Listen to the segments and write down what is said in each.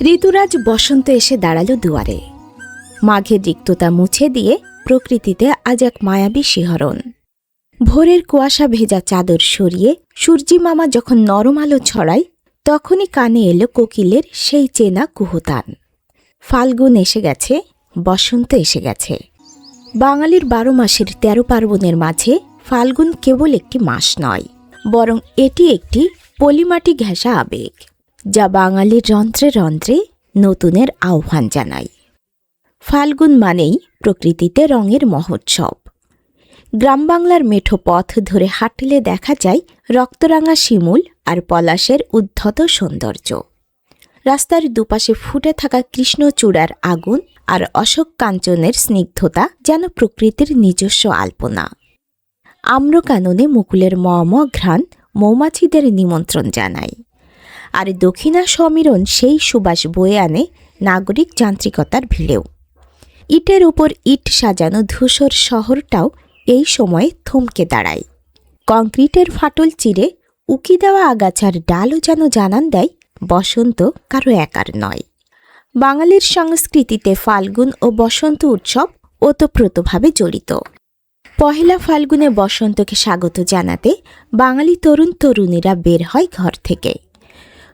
ঋতুরাজ বসন্ত এসে দাঁড়ালো দুয়ারে। মাঘের রিক্ততা মুছে দিয়ে প্রকৃতিতে আজ এক মায়াবী শিহরণ। ভোরের কুয়াশা ভেজা চাদর সরিয়ে সূর্যি মামা যখন নরম আলো ছড়ায়, তখনই কানে এলো কোকিলের সেই চেনা কুহুতান। ফাল্গুন এসে গেছে, বসন্ত এসে গেছে। বাঙালির 12 মাসের 13 পার্বণের মাঝে ফাল্গুন কেবল একটি মাস নয়, বরং এটি একটি পলিমাটি ঘেঁষা আবেগ, যা বাঙালির রন্ধ্রে রন্ধ্রে নতুনের আহ্বান জানায়। ফাল্গুন মানেই প্রকৃতিতে রঙের মহোৎসব। গ্রাম বাংলার মেঠো পথ ধরে হাঁটলে দেখা যায় রক্তরাঙা শিমুল আর পলাশের উদ্ধত সৌন্দর্য। রাস্তার দুপাশে ফুটে থাকা কৃষ্ণচূড়ার আগুন আর অশোক কাঞ্চনের স্নিগ্ধতা যেন প্রকৃতির নিজস্ব আলপনা। আম্রকাননে মুকুলের মম ঘ্রাণ মৌমাছিদের নিমন্ত্রণ জানায়, আর দক্ষিণা সমীরণ সেই সুবাস বয়ে আনে নাগরিক যান্ত্রিকতার ভিড়েও। ইটের উপর ইট সাজানো ধূসর শহরটাও এই সময়ে থমকে দাঁড়ায়। কংক্রিটের ফাটল চিরে উকি দেওয়া আগাছার ডালও যেন জানান দেয় বসন্ত কারো একার নয়। বাঙালির সংস্কৃতিতে ফাল্গুন ও বসন্ত উৎসব ওতপ্রোতভাবে জড়িত। পহেলা ফাল্গুনে বসন্তকে স্বাগত জানাতে বাঙালি তরুণ তরুণীরা বের হয় ঘর থেকে।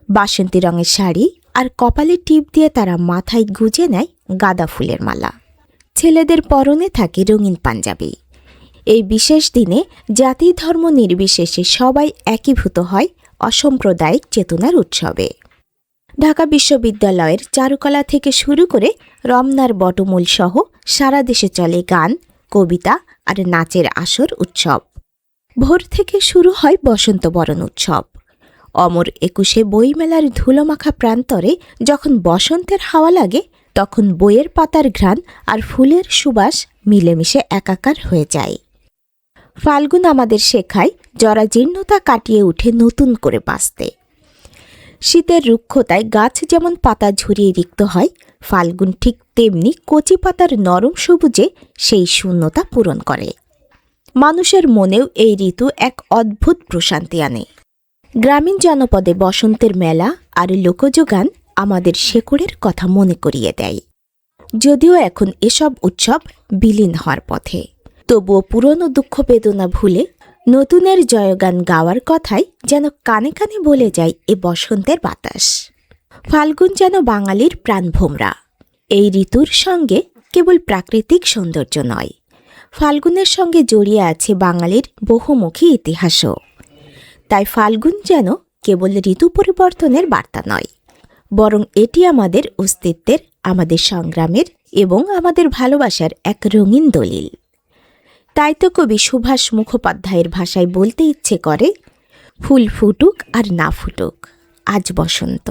বাসন্তী রঙের শাড়ি আর কপালে টিপ দিয়ে তারা মাথায় গুজে নেয় গাঁদা ফুলের মালা। ছেলেদের পরনে থাকে রঙিন পাঞ্জাবি। এই বিশেষ দিনে জাতি ধর্ম নির্বিশেষে সবাই একীভূত হয় অসাম্প্রদায়িক চেতনার উৎসবে। ঢাকা বিশ্ববিদ্যালয়ের চারুকলা থেকে শুরু করে রমনার বটমূল সহ সারা দেশে চলে গান, কবিতা আর নাচের আসর উৎসব। ভোর থেকে শুরু হয় বসন্ত বরণ উৎসব। অমর 21-এ বইমেলার ধুলোমাখা প্রান্তরে যখন বসন্তের হাওয়া লাগে, তখন বইয়ের পাতার ঘ্রাণ আর ফুলের সুবাস মিলেমিশে একাকার হয়ে যায়। ফাল্গুন আমাদের শেখায় জরাজীর্ণতা কাটিয়ে উঠে নতুন করে বাঁচতে। শীতের রুক্ষতায় গাছ যেমন পাতা ঝরিয়ে রিক্ত হয়, ফাল্গুন ঠিক তেমনি কচি পাতার নরম সবুজে সেই শূন্যতা পূরণ করে। মানুষের মনেও এই ঋতু এক অদ্ভুত প্রশান্তি আনে। গ্রামীণ জনপদে বসন্তের মেলা আর লোকজ গান আমাদের শেকড়ের কথা মনে করিয়ে দেয়। যদিও এখন এসব উৎসব বিলীন হওয়ার পথে, তবুও পুরনো দুঃখ বেদনা ভুলে নতুনের জয়গান গাওয়ার কথাই যেন কানে কানে বলে যায় এ বসন্তের বাতাস। ফাল্গুন যেন বাঙালির প্রাণভোমরা। এই ঋতুর সঙ্গে কেবল প্রাকৃতিক সৌন্দর্য নয়, ফাল্গুনের সঙ্গে জড়িয়ে আছে বাঙালির বহুমুখী ইতিহাসও। তাই ফাল্গুন যেন কেবল ঋতু পরিবর্তনের বার্তা নয়, বরং এটি আমাদের অস্তিত্বের, আমাদের সংগ্রামের এবং আমাদের ভালোবাসার এক রঙিন দলিল। তাই তো কবি সুভাষ মুখোপাধ্যায়ের ভাষায় বলতে ইচ্ছে করে, ফুল ফুটুক আর না ফুটুক, আজ বসন্ত।